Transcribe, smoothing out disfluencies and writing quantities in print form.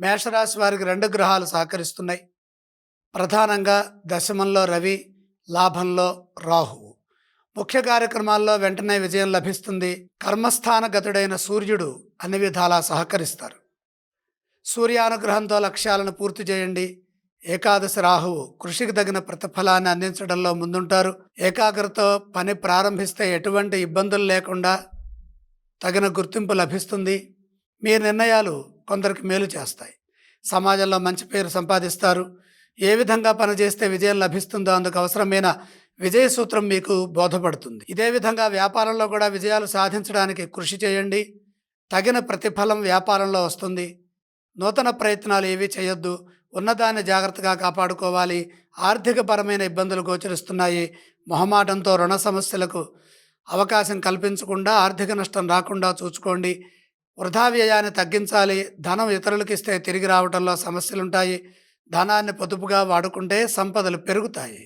మేషరాశి వారికి 2 గ్రహాలు సహకరిస్తున్నాయి. ప్రధానంగా దశమంలో రవి, లాభంలో రాహువు. ముఖ్య కార్యక్రమాల్లో వెంటనే విజయం లభిస్తుంది. కర్మస్థానగతుడైన సూర్యుడు అన్ని విధాలా సహకరిస్తారు. సూర్యానుగ్రహంతో లక్ష్యాలను పూర్తి చేయండి. ఏకాదశి రాహువు కృషికి తగిన ప్రతిఫలాన్ని అందించడంలో ముందుంటారు. ఏకాగ్రతతో పని ప్రారంభిస్తే ఎటువంటి ఇబ్బందులు లేకుండా తగిన గుర్తింపు లభిస్తుంది. మీ నిర్ణయాలు కొందరికి మేలు చేస్తాయి. సమాజంలో మంచి పేరు సంపాదిస్తారు. ఏ విధంగా పనిచేస్తే విజయం లభిస్తుందో అందుకు అవసరమైన విజయ సూత్రం మీకు బోధపడుతుంది. ఇదే విధంగా వ్యాపారంలో కూడా విజయాలు సాధించడానికి కృషి చేయండి. తగిన ప్రతిఫలం వ్యాపారంలో వస్తుంది. నూతన ప్రయత్నాలు ఏవీ చేయొద్దు. ఉన్నదాన్ని జాగ్రత్తగా కాపాడుకోవాలి. ఆర్థికపరమైన ఇబ్బందులు గోచరిస్తున్నాయి. మొహమాటంతో రుణ సమస్యలకు అవకాశం కల్పించకుండా ఆర్థిక నష్టం రాకుండా చూసుకోండి. వృధా వ్యయాన్ని తగ్గించాలి. ధనం ఇతరులకు ఇస్తే తిరిగి రావడంలో సమస్యలుంటాయి. ధనాన్ని పొదుపుగా వాడుకుంటే సంపదలు పెరుగుతాయి.